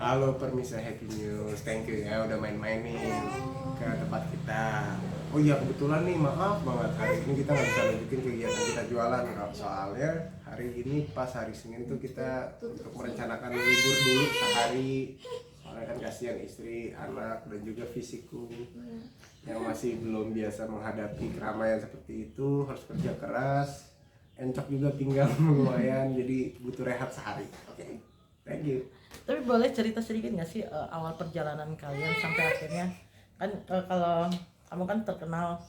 Halo Permisa Happy News, thank you ya udah main-main nih ke tempat kita. Oh iya kebetulan nih maaf banget hari ini kita nggak bisa lanjutin kegiatan kita jualan soalnya hari ini pas hari Senin tuh kita untuk merencanakan libur dulu sehari. Soalnya kan kasihan istri, anak dan juga fisikku yang masih belum biasa menghadapi keramaian seperti itu, harus kerja keras, encok juga pinggang lumayan, jadi butuh rehat sehari. Oke, thank you. Tapi boleh cerita sedikit nggak sih awal perjalanan kalian sampai akhirnya kan kalau kamu kan terkenal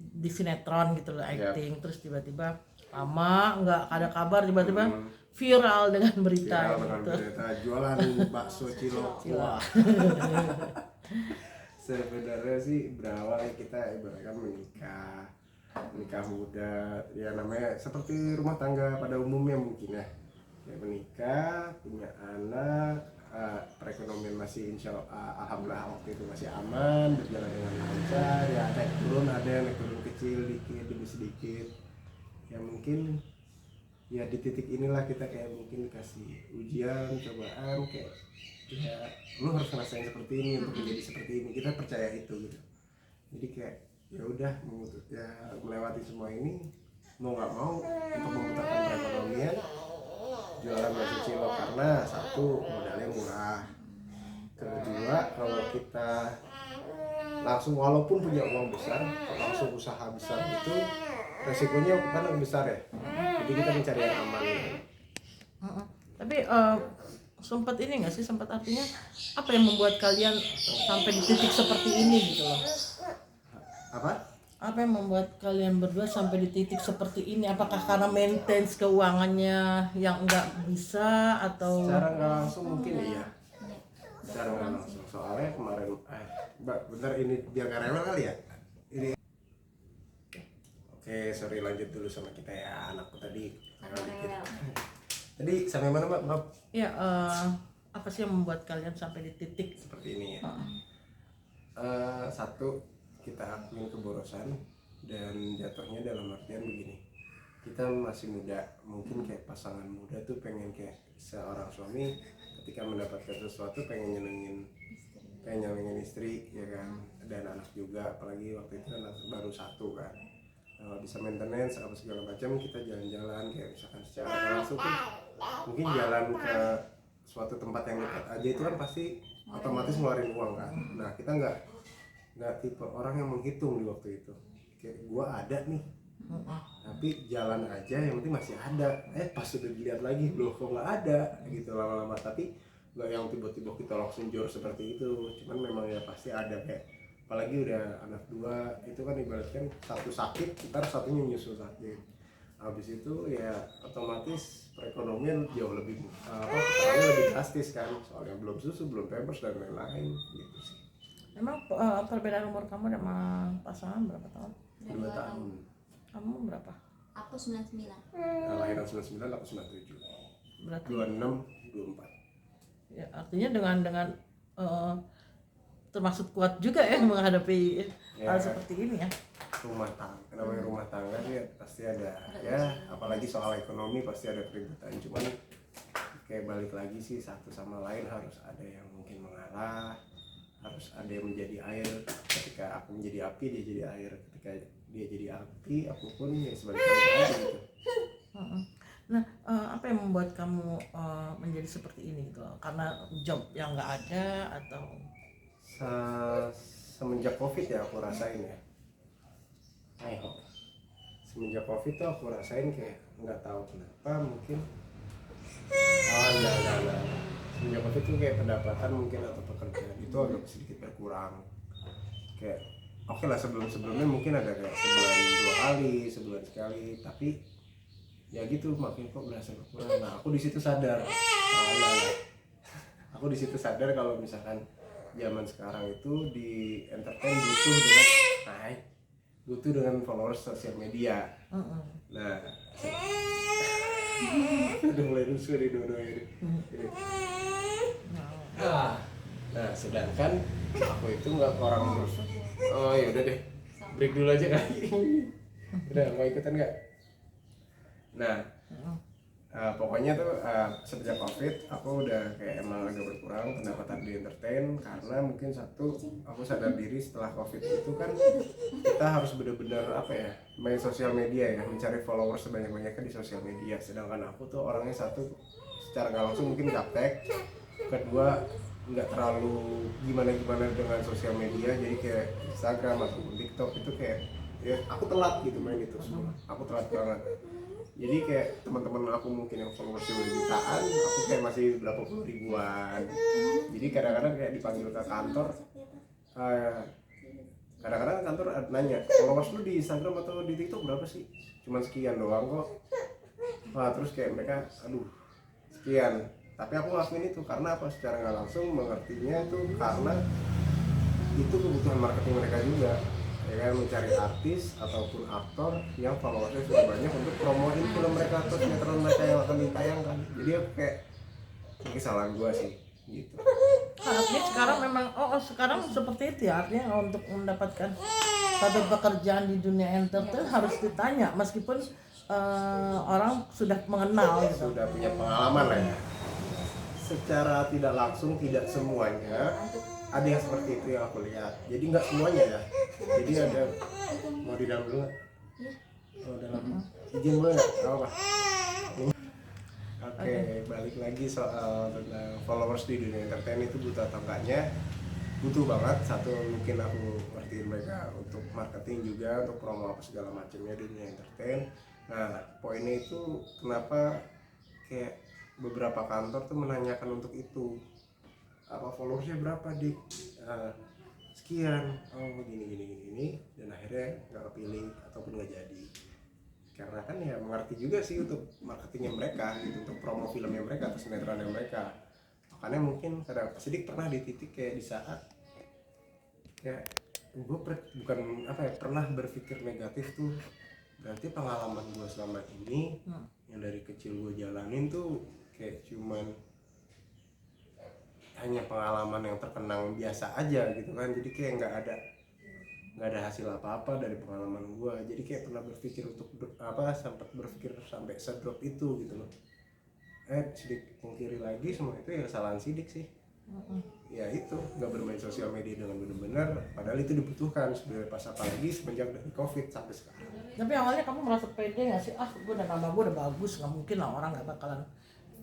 di sinetron gitu loh acting, terus tiba-tiba lama nggak ada kabar tiba-tiba viral dengan berita Viral dengan gitu. berita jualan bakso cilok. Wah. Sebenarnya sih berawal kita ibaratnya menikah muda ya, namanya seperti rumah tangga pada umumnya mungkin ya menikah, punya anak, perekonomian masih alhamdulillah waktu itu masih aman, berjalan dengan lancar ya, naik turun kecil dikit demi sedikit ya, mungkin ya di titik inilah kita kayak mungkin dikasih ujian, cobaan, kayak ya lu harus ngerasain seperti ini untuk menjadi seperti ini, kita percaya itu gitu. Jadi kayak ya udah ya melewati semua ini mau nggak mau untuk memutarkan perekonomian, jualan bakso cilok karena satu modalnya murah, kedua kalau kita langsung walaupun punya uang besar langsung usaha besar itu resikonya kan lebih besar ya, jadi kita mencari yang aman gitu. Tapi sempat ini nggak sih, sempat artinya apa yang membuat kalian sampai di titik seperti ini gitu loh? Apa yang membuat kalian berdua sampai di titik seperti ini? Apakah karena maintain keuangannya yang nggak bisa atau? Secara nggak langsung mungkin iya. Secara nggak langsung. Soalnya kemarin, bentar ini biar nggak rewel kali ya. Ini. Oke, sorry lanjut dulu sama kita ya, anakku tadi. Tadi sampai mana Mbak? Maaf. Ya, apa sih yang membuat kalian sampai di titik Seperti ini ya. Satu, kita akuin keborosan dan jatuhnya dalam artian begini, kita masih muda, mungkin kayak pasangan muda tuh pengen kayak seorang suami ketika mendapatkan sesuatu pengen nyenengin istri ya kan, dan anak juga, apalagi waktu itu kan baru satu kan, bisa maintenance apa segala macam, kita jalan-jalan kayak misalkan secara langsung tuh mungkin jalan ke suatu tempat yang dekat aja itu kan pasti otomatis ngeluarin uang kan. Nah kita nggak tipe orang yang menghitung di waktu itu, kayak gua ada nih tapi jalan aja yang penting masih ada, pas sudah dilihat lagi loh kok nggak ada gitu lama-lama, tapi nggak yang tiba-tiba kita langsung jor seperti itu, cuman memang ya pasti ada kayak, apalagi udah anak dua itu kan ibaratkan satu sakit ntar satunya nyusul sakit, habis itu ya otomatis perekonomian jauh lebih lebih drastis kan, soalnya belum susu, belum pampers dan lain-lain gitu sih. Emang perbedaan umur kamu sama pasangan berapa tahun? 2 tahun. Kamu berapa? Aku 99. Lahiran 99, aku 97. Berarti 26, 24. ya artinya dengan termasuk kuat juga ya menghadapi hal seperti ini ya. Rumah tangga, namanya rumah tangga sih pasti ada ya, apalagi soal ekonomi pasti ada keributan, cuman kayak balik lagi sih, satu sama lain harus ada yang mungkin mengalah, harus ada yang menjadi air, ketika aku menjadi api dia jadi air, ketika dia jadi api aku pun ya sebaliknya aja gitu. Nah, apa yang membuat kamu menjadi seperti ini gitu loh? Karena job yang nggak ada atau? Semenjak COVID ya aku rasain ya. Semenjak COVID tuh aku rasain kayak nggak tahu kenapa, mungkin enggak. Semenjak COVID tuh kayak pendapatan mungkin atau pekerjaan itu agak sedikit berkurang. Kayak oke lah, sebelumnya mungkin ada kayak sebulan 2 kali, sebulan sekali, tapi ya gitu makin kok berasa berkurang. Nah aku di situ sadar, kalau misalkan zaman sekarang itu di entertain butuh dengan followers sosial media. Nah udah mulai rusuh di dodo ini. Nah sedangkan aku itu nggak orang rusuh. Oh ya udah deh, break dulu aja kali. Udah mau ikutan nggak? Nah Pokoknya tuh sejak COVID aku udah kayak emang agak berkurang pendapatan di entertain karena mungkin satu aku sadar diri setelah COVID itu kan kita harus bener-bener apa ya main sosial media ya, mencari followers sebanyak-banyaknya di sosial media, sedangkan aku tuh orangnya satu secara nggak langsung mungkin gaptek, kedua nggak terlalu gimana-gimana dengan sosial media, jadi kayak Instagram ataupun TikTok itu kayak ya aku telat gitu main itu semua, aku telat banget. Jadi kayak teman-teman aku mungkin yang followersnya udah jutaan, aku kayak masih berapa puluh ribuan. Jadi kadang-kadang kayak dipanggil ke kantor, eh, kadang-kadang kantor nanya followers lu di Instagram atau di TikTok berapa sih? Cuman sekian doang kok. Wah terus kayak mereka, aduh sekian. Tapi aku ngelakuin itu karena apa? Secara nggak langsung mengertinya itu karena itu kebutuhan marketing mereka juga, ya kan, mencari artis ataupun aktor yang followersnya sudah banyak untuk promoin film mereka atau sinetron mereka yang akan ditayangkan. Jadi aku kayak ini kesalahan gua sih gitu. Artinya sekarang memang sekarang seperti itu ya, artinya untuk mendapatkan satu pekerjaan di dunia entertain harus ditanya meskipun orang sudah mengenal gitu. Sudah punya pengalaman lah ya. Secara tidak langsung tidak semuanya ada yang seperti itu yang aku lihat. Jadi nggak semuanya ya. Jadi ada mau di dalam dulu nggak? Oh dalam izin boleh nggak? Apa? Oke, balik lagi soal tentang followers di dunia entertain itu butuh atau enggaknya? Butuh banget. Satu mungkin aku ngertiin mereka untuk marketing juga, untuk promo apa segala macamnya di dunia entertain. Nah poinnya itu kenapa kayak beberapa kantor tuh menanyakan untuk itu, apa followersnya berapa dik, sekian, oh gini, dan akhirnya nggak kepilih ataupun nggak jadi karena kan ya mengerti juga sih untuk marketingnya mereka gitu, untuk promo filmnya mereka atau sinetronnya mereka. Makanya mungkin kadang sedikit pernah di titik kayak di saat ya gue bukan apa ya pernah berpikir negatif tuh, berarti pengalaman gue selama ini yang dari kecil gue jalanin tuh kayak cuman hanya pengalaman yang terkenang biasa aja gitu kan, jadi kayak nggak ada hasil apa-apa dari pengalaman gue. Jadi kayak pernah berpikir untuk sempat berpikir sampai sedrop itu gitu loh. Sidik pungkiri lagi semua itu ya kesalahan sidik sih. Ya itu nggak bermain sosial media dengan benar-benar, padahal itu dibutuhkan sebenarnya pas apalagi semenjak dari COVID sampai sekarang. Tapi awalnya kamu merasa pede nggak sih? Gue udah nama gue udah bagus, nggak mungkin lah orang nggak bakalan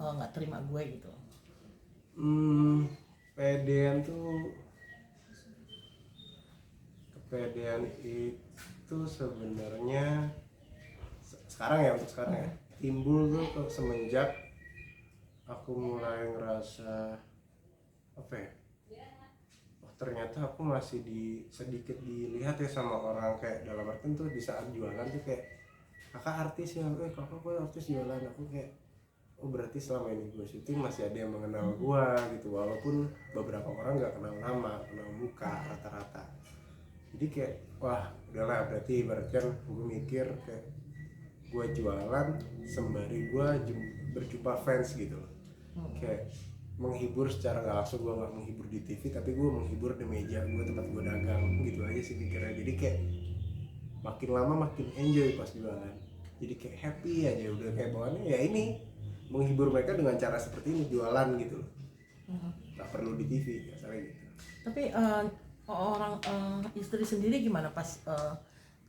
nggak terima gue gitu. Kepedean itu sebenarnya sekarang ya, untuk sekarang ya timbul tuh semenjak aku mulai ngerasa apa ya, ternyata aku masih sedikit dilihat ya sama orang, kayak dalam artian tuh di saat jualan tuh kayak kakak artis ya, kakak gue artis jualan, aku kayak oh berarti selama ini gue syuting masih ada yang mengenal gue gitu, walaupun beberapa orang nggak kenal nama, kenal muka rata-rata. Jadi kayak wah udahlah, berarti kan gue mikir kayak gue jualan sembari gue berjumpa fans gitu loh. Kayak menghibur secara nggak langsung, gue nggak menghibur di TV tapi gue menghibur di meja gue tempat gue dagang gitu aja sih pikirnya. Jadi kayak makin lama makin enjoy pas jualan, jadi kayak happy aja, udah kayak bawaannya ya ini menghibur mereka dengan cara seperti ini, jualan gitu loh. Nggak perlu di TV biasanya gitu. Tapi orang istri sendiri gimana pas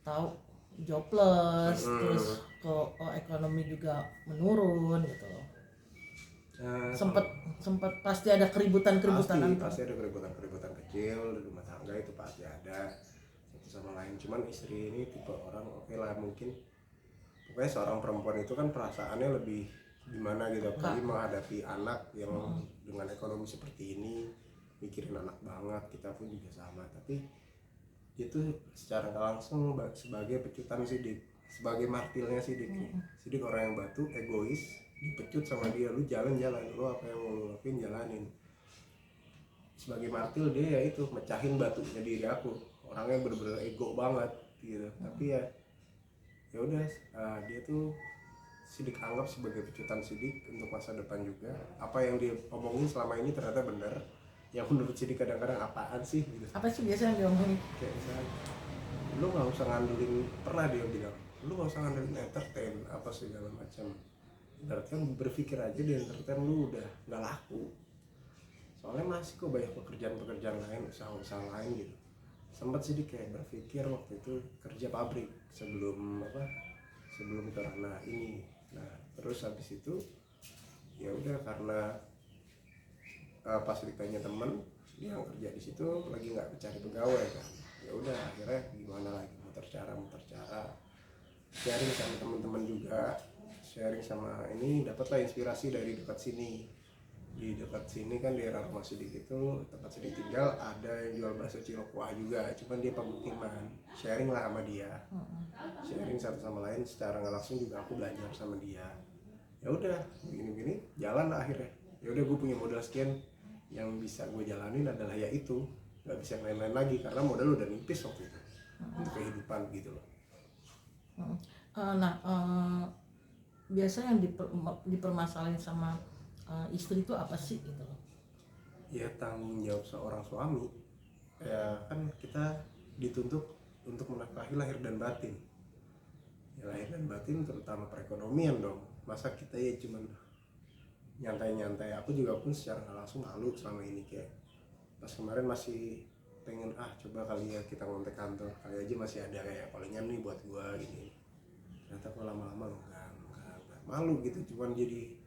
tahu jobless, terus ekonomi juga menurun gitu loh. Sempet pasti ada keributan pasti ada keributan kecil di rumah tangga, itu pasti ada satu sama lain. Cuman istri ini tipe orang oke lah, mungkin pokoknya seorang perempuan itu kan perasaannya lebih gimana gitu, apalagi menghadapi anak yang dengan ekonomi seperti ini, mikirin anak banget. Kita pun juga sama, tapi itu secara nggak langsung sebagai pecutan Sidik, sebagai martilnya Sidik. Sidik orang yang batu, egois, dipecut sama dia, lu jalan-jalan, lu apa yang mau lu lakuin jalanin. Sebagai martil dia ya itu mecahin batunya diri aku, orangnya bener-bener ego banget gitu. Tapi ya udah, dia tuh Sidik anggap sebagai pecutan Sidik untuk masa depan juga. Apa yang dia omongin selama ini ternyata benar. Yang menurut Sidik kadang-kadang apaan sih gitu. Apa sih biasanya yang diomongin? Kayak misalnya, lu nggak usah ngandelin, pernah dia bilang, lu nggak usah ngandelin entertain apa segala macam. berarti kan berpikir aja di entertain lu udah nggak laku, soalnya masih kok banyak pekerjaan lain, usaha lain gitu. Sempat sih kayak berpikir waktu itu kerja pabrik sebelum corona ini. Nah terus habis itu ya udah, karena pas ditanya temen yang kerja di situ lagi nggak cari pegawai kan, ya udah akhirnya gimana lagi, muter cara sharing sama teman-teman juga, sharing sama ini, dapatlah inspirasi dari dekat sini. Di dekat sini kan di daerah rumah Sidik itu, tempat Sidik tinggal, ada yang jual bakso cilok kuah juga, cuman dia pemukiman. Sharing lah sama dia, sharing satu sama lain, secara nggak langsung juga aku belajar sama dia. Ya udah begini jalan lah akhirnya. Ya udah, gue punya modal sekian, yang bisa gue jalanin adalah ya itu, nggak bisa yang lain-lain lagi karena modal udah nipis waktu itu untuk kehidupan gitu loh. Nah, biasanya yang dipermasalahin sama istri itu apa sih gitu loh? Ya tanggung jawab seorang suami, ya kan kita dituntut untuk menafkahi lahir dan batin. Ya lahir dan batin terutama perekonomian dong. Masa kita ya cuman nyantai-nyantai. Aku juga pun secara nggak langsung malu selama ini, kayak pas kemarin masih pengen coba kali ya kita ngontek kantor, kali aja masih ada kayak palingan nih buat gua gini. Ternyata kok lama-lama enggak malu gitu, cuman jadi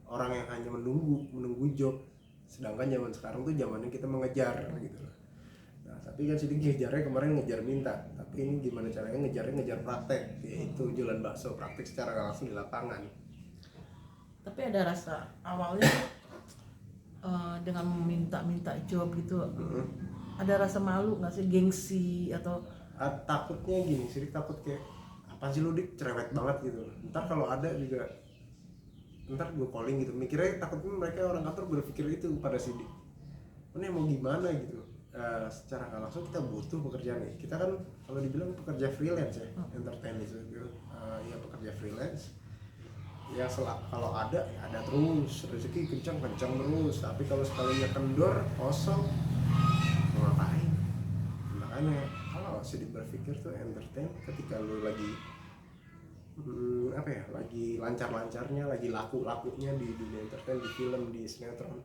orang yang hanya menunggu job. Sedangkan zaman sekarang tuh zamannya kita mengejar gitu loh. Nah tapi kan sedikit ngejarnya kemarin ngejar minta, tapi ini gimana caranya ngejar praktek, yaitu jualan bakso, praktek secara langsung di lapangan. Tapi ada rasa awalnya dengan minta job gitu, ada rasa malu nggak sih, gengsi atau takutnya gini sih, takut kayak apa sih lu dik, cerewet banget gitu. Ntar kalau ada juga, ntar gue calling gitu, mikirnya takutnya mereka orang kantor berpikir itu pada Sidik, ini mau gimana gitu. Secara nggak langsung kita butuh pekerjaan nih. Kita kan kalau dibilang pekerja freelance ya, entertain itu ya pekerja freelance. Ya kalau ada ya ada terus, rezeki kencang terus. Tapi kalau sekalinya kendor kosong, mau ngapain? Makanya kalau Sidik berpikir tuh entertain ketika lu lagi lagi lancar-lancarnya, lagi laku-lakunya di dunia entertain, di film, di sinetron,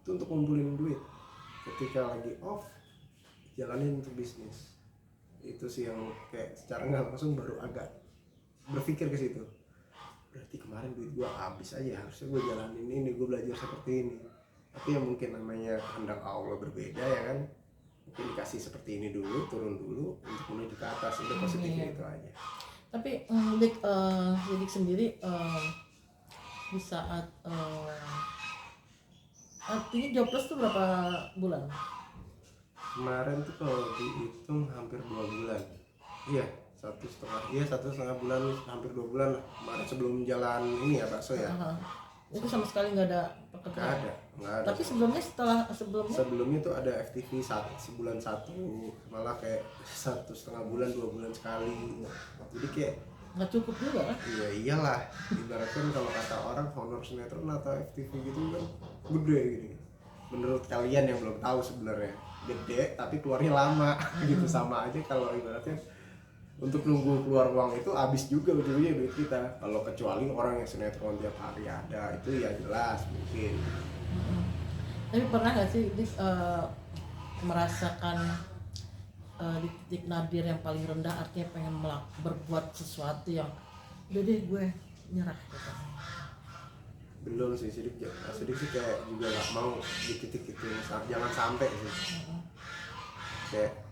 itu untuk ngumpulin duit. Ketika lagi off, jalanin untuk bisnis. Itu sih yang kayak secara nggak langsung baru agak berpikir ke situ. Berarti kemarin duit gua habis aja, harusnya gua jalanin ini, gua belajar seperti ini. Tapi ya mungkin namanya kehendak Allah berbeda ya kan. Mungkin dikasih seperti ini dulu, turun dulu untuk menuju ke atas. Itu positifnya itu aja. Tapi Dik sendiri di saat artinya jobless tuh berapa bulan? Kemarin tuh kalau dihitung hampir 2 bulan. Iya, 1,5 bulan, hampir 2 bulan lah. Kemarin sebelum jalan ini ya bakso ya. Itu sama sekali nggak ada pekerjaan. Nggak ada. Tapi sebelumnya tuh ada FTV sebulan satu, malah kayak 1,5 bulan, 2 bulan sekali. Jadi kayak nggak cukup juga kan? Iya iyalah, ibaratkan kalau kata orang honor sinetron atau FTV gitu kan gede gitu. Menurut kalian yang belum tahu sebenarnya gede tapi keluarnya lama gitu. Sama aja kalau ibaratnya untuk nunggu keluar uang itu habis juga ujungnya duit kita. Kalau kecuali orang yang sinetron tiap hari ada, itu ya jelas mungkin. Tapi pernah nggak sih merasakan di titik nadir yang paling rendah, artinya pengen berbuat sesuatu yang udah deh gue nyerah gitu? Belum sih, sedikit sih kayak juga nggak mau di titik itu, jangan sampai sih. Kayak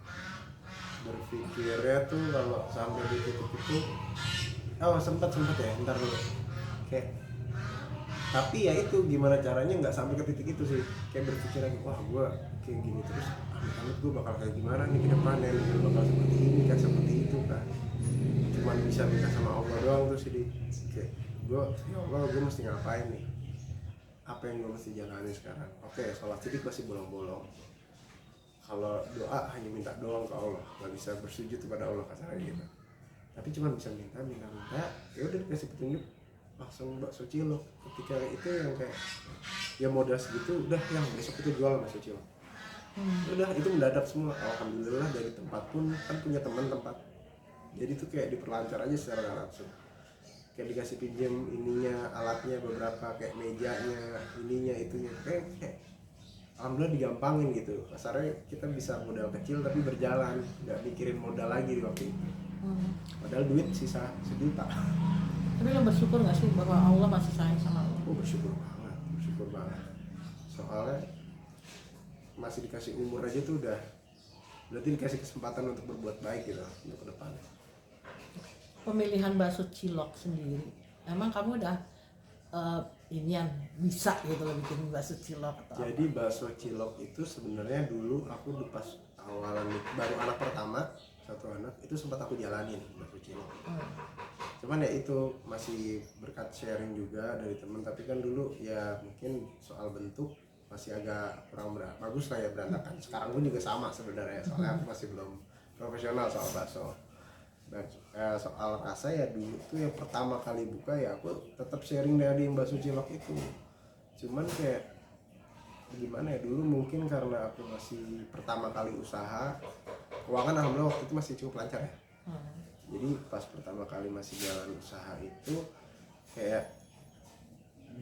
berpikirnya tuh kalau sampai di titik itu, sempat ya, ntar dulu kayak, tapi ya itu gimana caranya nggak sampai ke titik itu sih. Kayak berpikir lagi, wah gue kayak gini terus amit-amit gue bakal kayak gimana nih ke depannya, nih bakal seperti ini kan, seperti itu kan. Cuman bisa minta sama Allah doang tuh sih, kayak gue, ya Allah gue mesti ngapain nih, apa yang gue mesti jalani sekarang. Oke, sholat Sidik masih bolong-bolong. Kalau doa hanya minta doang ke Allah, nggak bisa bersujud kepada Allah kasarnya gitu. Tapi cuma bisa minta, ya udah dikasih petunjuk langsung bakso cilok. Ketika itu yang kayak ya modal segitu, udah yang besok itu jual bakso cilok. Udah itu mendadak semua. Alhamdulillah dari tempat pun kan punya teman tempat, jadi tuh kayak diperlancar aja secara langsung. kayak dikasih pinjam ininya, alatnya beberapa, kayak mejanya, ininya, itunya, kayak alhamdulillah digampangin gitu. Kasarnya kita bisa modal kecil tapi berjalan, nggak mikirin modal lagi di waktu itu. Padahal duit sisa 1 juta. Tapi lo bersyukur nggak sih bahwa Allah masih sayang sama lo? Oh, bersyukur banget. Soalnya masih dikasih umur aja tuh udah berarti dikasih kesempatan untuk berbuat baik gitu untuk ke depan. Pemilihan bakso cilok sendiri, emang kamu udah inian bisa gitu loh bikin bakso cilok atau Jadi bakso cilok itu sebenarnya dulu aku pas awalan baru anak pertama, 1 anak, itu sempat aku jalanin bakso cilok. Cuman ya itu masih berkat sharing juga dari temen, tapi kan dulu ya mungkin soal bentuk masih agak kurang bagus lah ya, berantakan. Sekarang pun juga sama sebenarnya, soalnya aku masih belum profesional soal bakso. Dan soal rasa ya dulu tuh yang pertama kali buka ya aku tetap sharing dari yang bakso cilok itu. Cuman kayak gimana ya, dulu mungkin karena aku masih pertama kali usaha, keuangan alhamdulillah waktu itu masih cukup lancar ya. Jadi pas pertama kali masih jalan usaha itu kayak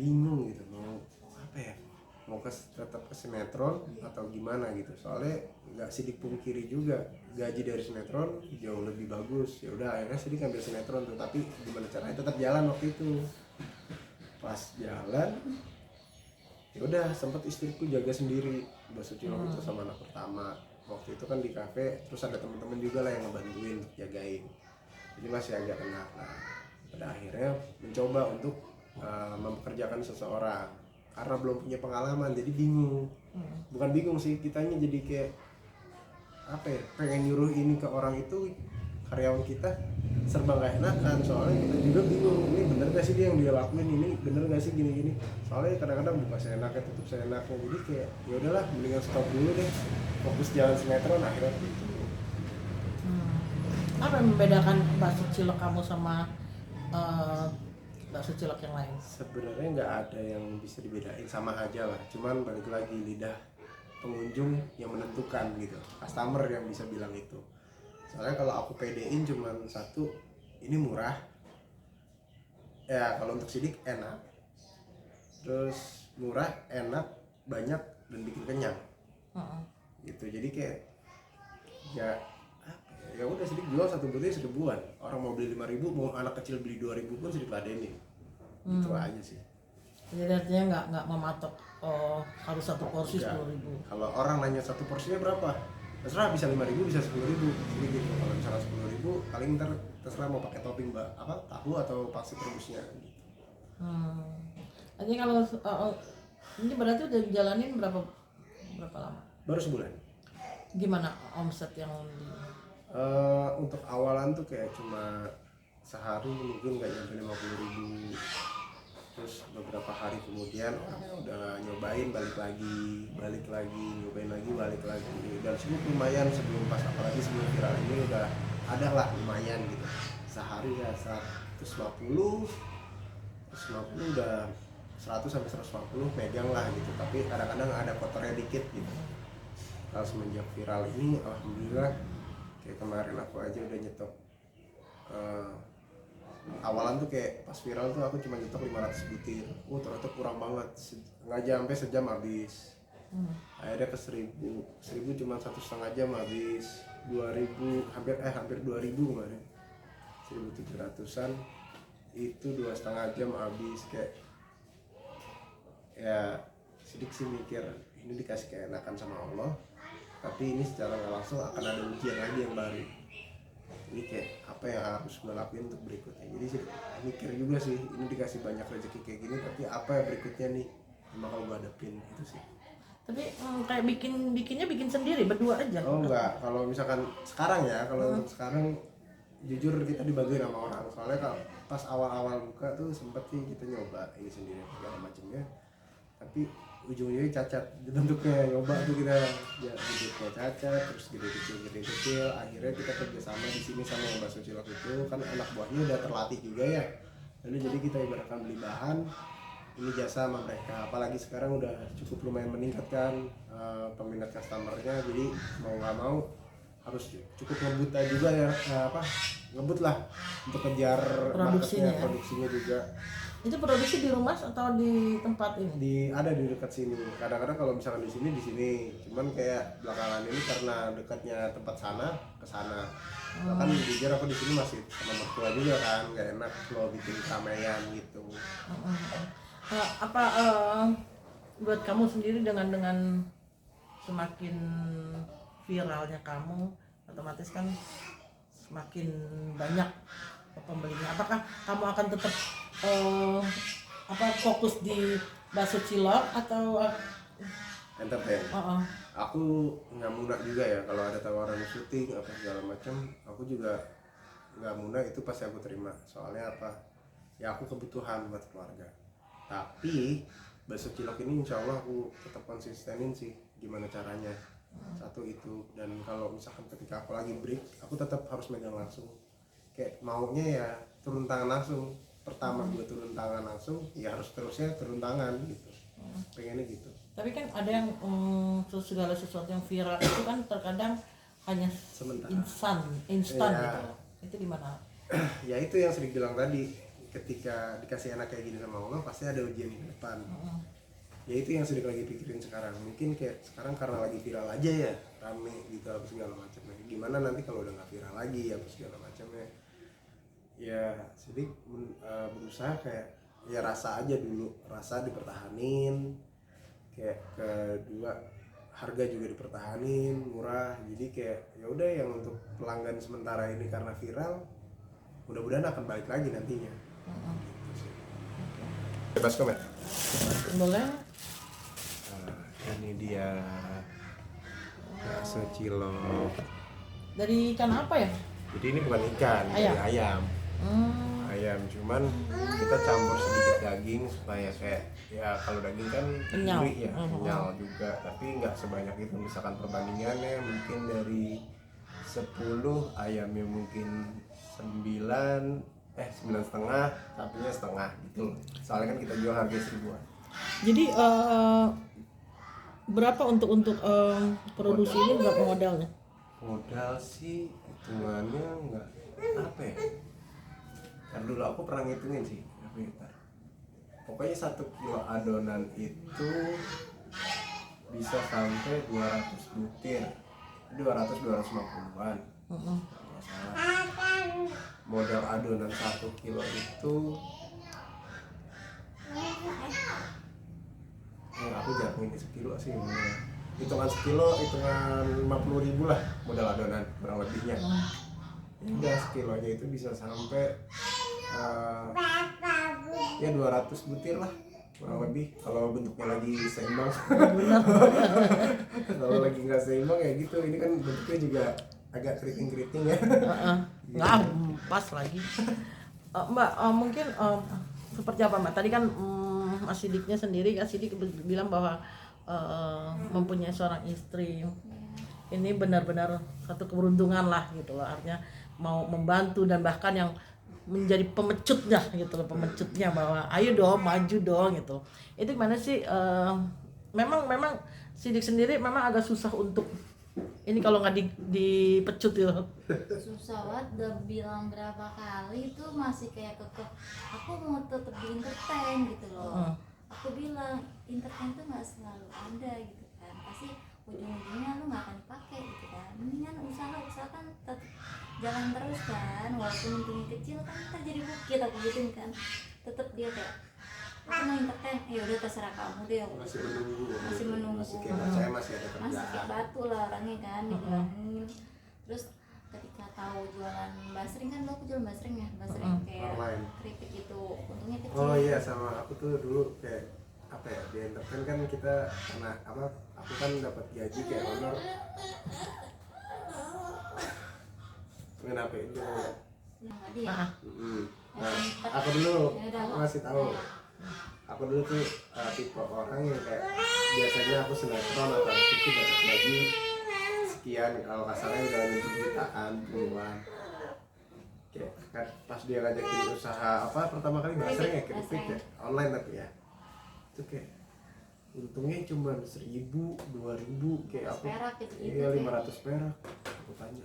bingung gitu mau apa ya, mau tetap ke sinetron atau gimana gitu. Soalnya nggak sidik pungkiri juga gaji dari sinetron jauh lebih bagus. Ya udah akhirnya sidik ambil sinetron tuh, tapi gimana caranya tetap jalan waktu itu. Pas jalan ya udah sempat istriku jaga sendiri bakso cilok itu sama anak pertama. Waktu itu kan di kafe, terus ada teman-teman juga lah yang ngebantuin untuk jagain, jadi masih agak enak. Nah pada akhirnya mencoba untuk mempekerjakan seseorang karena belum punya pengalaman, jadi bingung. Bukan bingung sih, kitanya jadi kayak apa ya, pengen nyuruh ini ke orang itu, karyawan kita serba nggak enakan. Soalnya kita juga bingung, ini bener gak sih dia yang dia lakuin, ini bener gak sih gini-gini. Soalnya kadang-kadang buka seenaknya, tutup seenaknya, jadi kayak ya udahlah mendingan stop dulu deh, fokus jalan sinetron. Akhirnya gitu. Apa yang membedakan bakso cilok kamu sama bakso cilok yang lain? Sebenarnya nggak ada yang bisa dibedain, sama aja lah. Cuman balik lagi lidah pengunjung yang menentukan gitu, customer yang bisa bilang itu. Soalnya kalau aku pedein cuman satu, ini murah. Ya kalau untuk sidik enak, terus murah, enak, banyak, dan bikin kenyang. Gitu. Jadi kayak ya ya udah sidik jual 1 butir 1.000-an. Orang mau beli 5.000, mau anak kecil beli 2.000 pun sidik ladenin. Itu aja sih. Jadi artinya nggak mematok harus 1 porsi 10.000. Kalau orang nanya 1 porsinya berapa, terserah, bisa 5.000 bisa 10.000. Jadi gitu. Kalau misalnya 10.000 paling ntar terserah mau pakai topping tahu atau pasti rebusnya gitu. Jadi kalau ini berarti udah dijalanin berapa lama? Baru sebulan. Gimana omset yang Untuk awalan tuh kayak cuma sehari mungkin nggak nyampe 50.000. Terus beberapa hari kemudian orangnya udah nyobain, balik lagi, nyobain lagi, balik lagi. Dan cukup lumayan sebelum viral ini udah ada lah lumayan gitu. Sehari ya 150 udah 100 sampai 150 megang lah gitu. Tapi kadang-kadang ada kotornya dikit gitu. Kalau semenjak viral ini alhamdulillah, kayak kemarin aku aja udah nyetok awalan tuh kayak pas viral tuh aku cuma nyetok 500 butir. Ternyata kurang banget, nggak sampai sejam habis. Akhirnya ke 1000 cuma 1,5 jam habis. 2.000 hampir 2.000 kemarin, 1.700-an itu 2,5 jam habis. Kayak ya sidik sih mikir ini dikasih keenakan sama Allah, tapi ini secara nggak langsung akan ada ujian lagi yang baru. Ini kayak apa yang harus gue lakuin untuk berikutnya. Jadi sih mikir juga sih, ini dikasih banyak rezeki kayak gini, tapi apa ya berikutnya nih yang bakal gue hadapin itu sih. Tapi kayak bikinnya sendiri berdua aja? Oh enggak, kalau misalkan sekarang ya, kalau untuk sekarang jujur kita dibantuin sama orang. Soalnya kalau pas awal-awal buka tuh sempet sih kita nyoba ini sendiri segala macamnya, tapi ujung-ujungnya cacat bentuknya. Nyoba tuh kita ya bentuknya cacat, terus gede kecil. Akhirnya kita kerjasama di sini sama yang bakso cilok itu, kan anak buahnya udah terlatih juga ya. Lalu jadi kita ibaratkan beli bahan, ini jasa sama mereka. Apalagi sekarang udah cukup lumayan meningkatkan peminat customernya, jadi mau nggak mau harus cukup ngebuta juga ya, ngebut lah untuk kejar Produksinya marketnya, ya? produksinya juga. Itu produksi di rumah atau di tempat ini? Ada di dekat sini. Kadang-kadang kalau misalkan di sini, cuman kayak belakangan ini karena dekatnya tempat sana ke sana. Bahkan jujur aku di sini masih sama mertua juga kan, nggak enak kalau bikin keramaian gitu. Apa buat kamu sendiri dengan semakin viralnya kamu, otomatis kan semakin banyak pembelinya. Apakah kamu akan tetap fokus di bakso cilok atau Entertain. Aku nggak munak juga ya kalau ada tawaran syuting apa segala macam. Aku juga nggak munak, itu pasti aku terima. Soalnya apa? Ya aku kebutuhan buat keluarga. Tapi bakso cilok ini insya Allah aku tetap konsistenin sih gimana caranya. Satu itu, dan kalau misalkan ketika aku lagi break, aku tetap harus megang langsung. Kayak maunya ya turun tangan langsung. Pertama gue turun tangan langsung, ya harus terusnya turun tangan gitu. Pengennya gitu. tapi kan ada yang segala sesuatu yang viral itu kan terkadang hanya Sementara. instan Iya. gitu. Itu gimana? Ya itu yang sering bilang tadi, ketika dikasih anak kayak gini sama Allah pasti ada ujian di depan. Ya itu yang sedang lagi pikirin sekarang. Mungkin kayak sekarang karena lagi viral aja ya, rame gitu apa segala macamnya. Gimana nanti kalau udah nggak viral lagi apa segala macamnya. Ya sedikit berusaha kayak ya rasa aja dulu, rasa dipertahanin. Kayak kedua harga juga dipertahanin murah. Jadi kayak ya udah yang untuk pelanggan sementara ini karena viral, mudah-mudahan akan balik lagi nantinya. Gitu sih. Bebas komen. Boleh. Ini dia bakso cilok. Dari ikan apa ya? Jadi ini bukan ikan, Ayam. dari ayam. Ayam, cuman kita campur sedikit daging supaya kayak ya kalau daging kan Kenyal. gurih ya, kenyal juga, tapi nggak sebanyak itu. Misalkan perbandingannya mungkin dari 10 ayamnya mungkin 9,5, sapinya setengah gitu. Soalnya kan kita jual harga 1.000-an. Jadi berapa untuk produksi ini, berapa modalnya? Modal sih hitungannya nggak apa ya. Kan dulu aku pernah ngitungin sih, pokoknya 1 kilo adonan itu bisa sampai 200 butir, 200-250-an. Nggak salah. Modal adonan 1 kilo itu aku jarang ini sekilo sih bener. Hitungan sekilo, hitungan 50.000 lah modal adonan kurang lebihnya. Udah sekilonya itu bisa sampai ya 200 butir lah kurang lebih kalau bentuknya lagi seimbang. Kalau lagi nggak seimbang ya gitu. Ini kan bentuknya juga agak keriting-keriting ya. Nggak pas lagi. Mbak, mungkin seperti apa Mbak? Tadi kan Mas Sidiknya sendiri, Kak Sidik bilang bahwa mempunyai seorang istri ini benar-benar satu keberuntungan lah gitu loh. Artinya mau membantu dan bahkan yang menjadi pemecutnya gitu loh, pemecutnya bahwa ayo dong maju dong gitu. Itu gimana sih? Memang Sidik sendiri memang agak susah untuk ini kalau nggak dipecut gitu. Susah banget, udah bilang berapa kali itu masih kayak kekeh aku mau tetap di entertain gitu loh. Aku bilang entertain tuh nggak selalu ada gitu kan, pasti ujung-ujungnya lu nggak akan dipakai gitu kan. Mendingan usahakan tetap jalan terus kan, walaupun untungnya kecil kan ntar jadi bukit. Aku gituin kan, tetap dia kayak aku mau entertain, ya udah terserah kamu deh. Masih menunggu. Masih kayak saya masih ada masih kayak kerjaan. batu lah orangnya kan, dibilangin. Terus ketika tahu jualan basring kan, aku jualan basring ya, basring kayak online. keripik itu, untungnya kecil. Oh iya, sama aku tuh dulu kayak apa ya, di entertain kan kita karena apa, aku kan dapat gaji kayak honor. Kenapa itu? Nggak dia. Nah, aku dulu aku ngasih tahu. Aku dulu tuh tipe orang yang kayak biasanya aku sinetron atau TV dapat gaji sekian, kalau kasarnya udah nyentuh jutaan puluhan. Kayak kan pas dia ngajakin usaha apa pertama kali basring ya, keripik ya, online tapi ya itu kayak untungnya cuma 1.000, 2.000 kayak aku. Perak gitu, Iya 500 perak. Aku tanya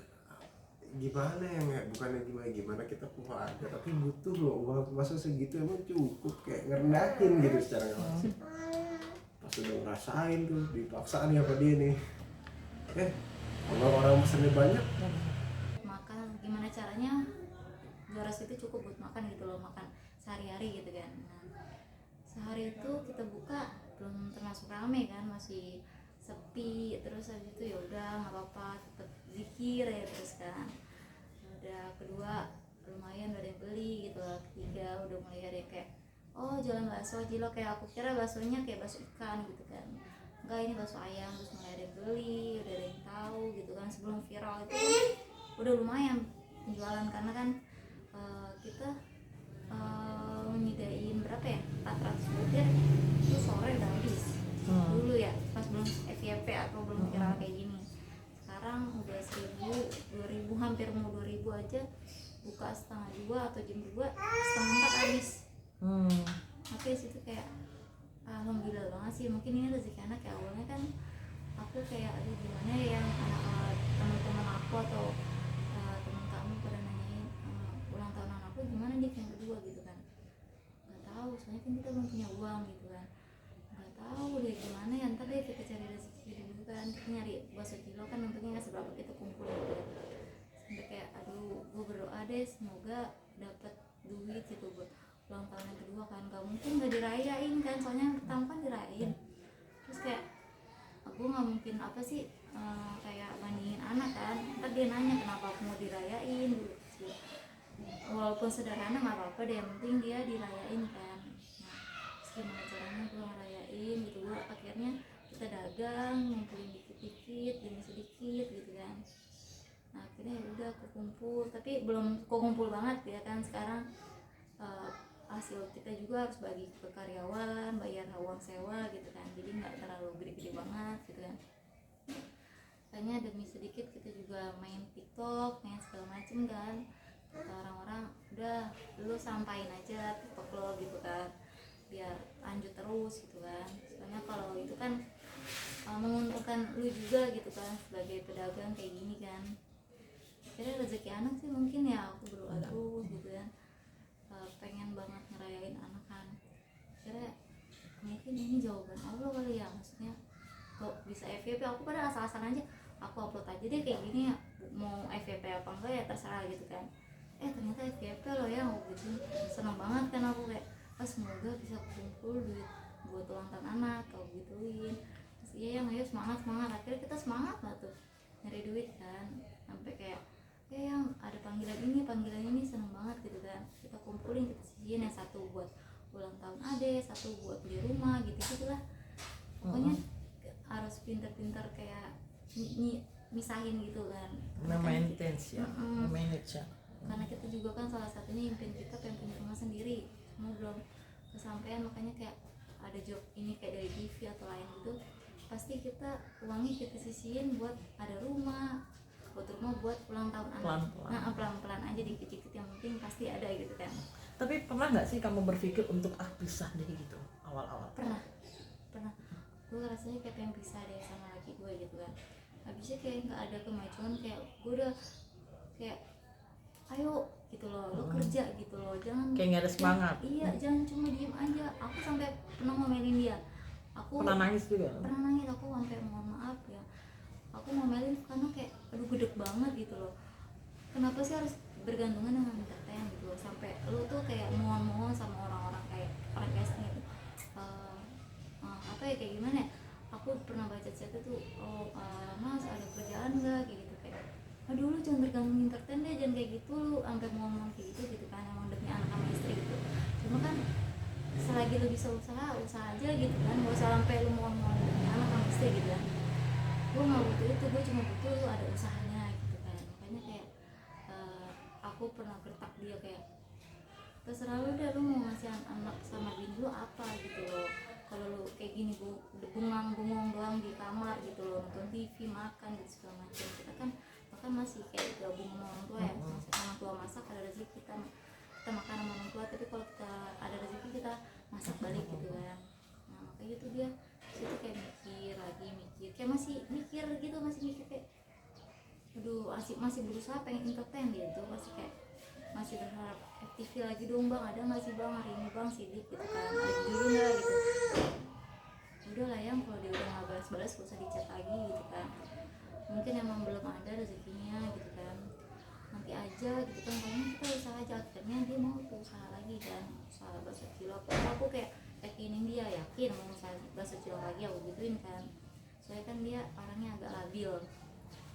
gimana ya, nggak bukannya gimana kita keluarga tapi butuh loh uang, masa segitu emang cukup, kayak ngerendahin gitu secara nggak langsung. Pas udah ngerasain tuh dipaksa nih apa dia nih, kalau orang pesennya banyak, makan gimana caranya 200 itu cukup buat makan gitu loh, makan sehari-hari gitu kan. Nah, sehari itu kita buka belum termasuk rame kan, masih sepi, terus habis itu ya udah nggak apa-apa, tetap zikir ya terus kan. Udah kedua lumayan udah ada yang beli gitu loh. Ketiga udah mulai ada yang kayak oh jualan bakso Jilo, kayak aku kira baksonya kayak bakso ikan gitu kan, enggak ini bakso ayam. Terus mulai ada yang beli, udah ada yang tahu gitu kan. Sebelum viral itu kan udah lumayan penjualan karena kan kita menyediain berapa ya, 400 butir itu sore udah habis. Dulu ya pas belum FYP atau belum viral kayak gini. Sekarang udah 1000, 2000, hampir mau 2000 aja, buka setengah 2 atau jam 2 setengah 4 habis. Oke situ kayak alhamdulillah banget sih. Mungkin ini rezeki anak ya, awalnya kan aku kayak aduh gimana ya, yang anak teman-teman aku atau teman kamu pada nanyain ulang tahun anakku gimana nih yang kedua gitu kan, nggak tahu soalnya kan kita belum punya uang gitu kan, nggak tahu deh gimana ya, ntar deh kita cari rezeki dulu kan. Kita nyari bakso Jilo kan untungnya nggak seberapa, kita kumpul gitu kan. Sampai kayak aduh gue berdoa deh semoga dapat duit gitu buat ulang tahun yang kedua kan. Gak mungkin gak dirayain kan, soalnya yang pertama kan dirayain. Terus kayak aku nggak mungkin apa sih kayak bandingin anak kan, ntar dia nanya kenapa aku mau dirayain gitu. Walaupun sederhana nggak apa-apa deh, yang penting dia dirayain kan. Nah terus gimana caranya gue ngerayain gitu, gue akhirnya kita dagang ngumpulin dikit-dikit demi sedikit gitu kan. Nah akhirnya ya udah aku kumpul, tapi belum kumpul banget ya kan. Sekarang hasil kita juga harus bagi ke karyawan, bayar uang sewa gitu kan, jadi nggak terlalu gede-gede banget gitu kan. Makanya demi sedikit kita juga main TikTok, main segala macem kan. Kata orang-orang udah lu sampain aja TikTok lo gitu kan, biar lanjut terus gitu kan. Soalnya kalau itu kan menguntungkan lu juga gitu kan sebagai pedagang kayak gini kan. Kira rezeki anak sih mungkin ya, aku berdoa terus gitu kan. Pengen banget ngerayain anak kan. Kira mungkin ini jawaban Allah kali ya, maksudnya kok bisa FYP. Aku pada asal-asalan aja aku upload aja deh kayak gini ya, mau FYP apa enggak ya terserah gitu kan. Ternyata FYP loh ya, aku gitu seneng banget kan. Aku kayak semoga bisa kumpul duit buat ulang tahun anak, kalau gituin. Terus iya yang ayo semangat, akhirnya kita semangat lah tuh nyari duit kan. Sampai kayak yang ada panggilan ini seneng banget gitu kan. Kita kumpulin, kita sisihin, yang satu buat ulang tahun ade, satu buat beli rumah gitu gitulah. Pokoknya harus pintar-pintar kayak misahin gitu kan. Maintenance ya, manage ya. Karena kita juga kan salah satunya impian kita pengen punya rumah sendiri, semua belum kesampaian. Makanya kayak ada job ini kayak dari TV atau lain gitu, pasti kita uangnya kita sisihin buat ada rumah, buat ulang tahun anak. Nah pelan-pelan aja dikit-dikit, yang penting pasti ada gitu kan. Tapi pernah nggak sih kamu berpikir untuk pisah deh gitu awal-awal? Pernah. Gue rasanya kayak pengen pisah deh sama laki gue gitu kan. Habisnya kayak nggak ada kemajuan, kayak gue udah kayak ayo gitu loh, lo kerja gitu loh, jangan kayak nggak ada semangat. Iya jangan cuma diem aja. Aku sampai pernah ngomelin dia. Aku pernah nangis juga. Aku sampai mohon maaf ya, aku ngomelin karena kayak aduh gedek banget gitu loh. Kenapa sih harus bergantungan dengan entertain gitu loh, sampai lu tuh kayak mohon sama orang-orang kayak orang casting gitu. Apa ya kayak gimana ya, aku pernah baca chat itu mas ada kerjaan nggak kayak gitu, kayak aduh lu jangan bergantung entertain deh, jangan kayak gitu lu sampai ngomong kayak gitu kan. Emang demi anak sama istri gitu, cuma kan selagi lu bisa usaha aja gitu kan, gak usah sampai lu mohon demi anak sama istri gitu kan. Gue nggak butuh itu, gue cuma butuh lu ada usahanya gitu kan. Makanya kayak aku pernah gertak dia kayak terserah lu deh, lu mau ngasih anak sama bini lu apa gitu loh. Kalau lu kayak gini bengong doang di kamar gitu loh, nonton TV, makan gitu segala macam. Kita kan makan masih kayak gabung sama orang tua ya, maksudnya orang tua masak ada rezeki kita makan sama orang tua, tapi kalau kita ada rezeki kita masak balik gitu kan. Nah makanya gitu dia situ kayak mikir kayak masih mikir gitu, masih mikir kayak aduh masih berusaha pengen entertain gitu, masih kayak masih berharap FTV lagi dong bang, ada nggak sih bang hari ini bang sidik gitu kan, ada judul nggak gitu. Udah lah yang kalau dia udah nggak balas-balas gak usah dicat lagi gitu kan, mungkin emang belum ada rezekinya gitu kan, nanti aja gitu kan, kayaknya kita usaha aja. Akhirnya dia mau tuh usaha lagi kan, usaha bakso cilok. Padahal aku kayak yakinin dia, yakin mau usaha bakso cilok lagi, aku gituin kan, soalnya kan dia orangnya agak labil.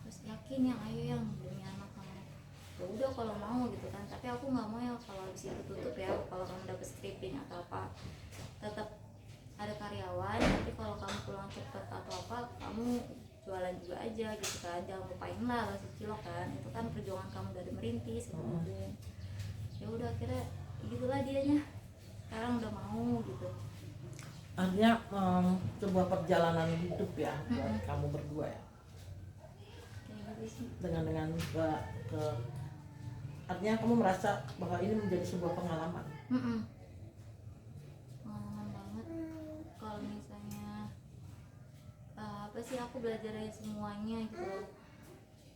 Terus yakin yang ayo yang demi anak kamu, ya udah kalau mau gitu kan, tapi aku nggak mau ya kalau habis itu tutup ya, kalau kamu dapet stripping atau apa tetap ada karyawan, tapi kalau kamu pulang cepet atau apa kamu jualan juga aja gitu kan, jangan lupain lah bakso cilok kan, itu kan perjuangan kamu dari merintis gitu. Ya udah akhirnya gitulah dianya, sekarang udah mau gitu. Artinya sebuah perjalanan hidup ya buat kamu berdua ya, Kayak gitu sih. dengan ke artinya kamu merasa bahwa ini menjadi sebuah pengalaman. Pengalaman banget kalau misalnya apa sih, aku belajar dari semuanya gitu loh.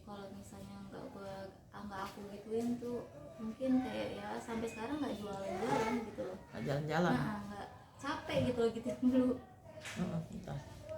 Kalau misalnya nggak aku gituin tuh mungkin kayak ya sampai sekarang nggak jualan gitu loh, Jalan-jalan. nggak capek gitu loh gitu dulu. Entah.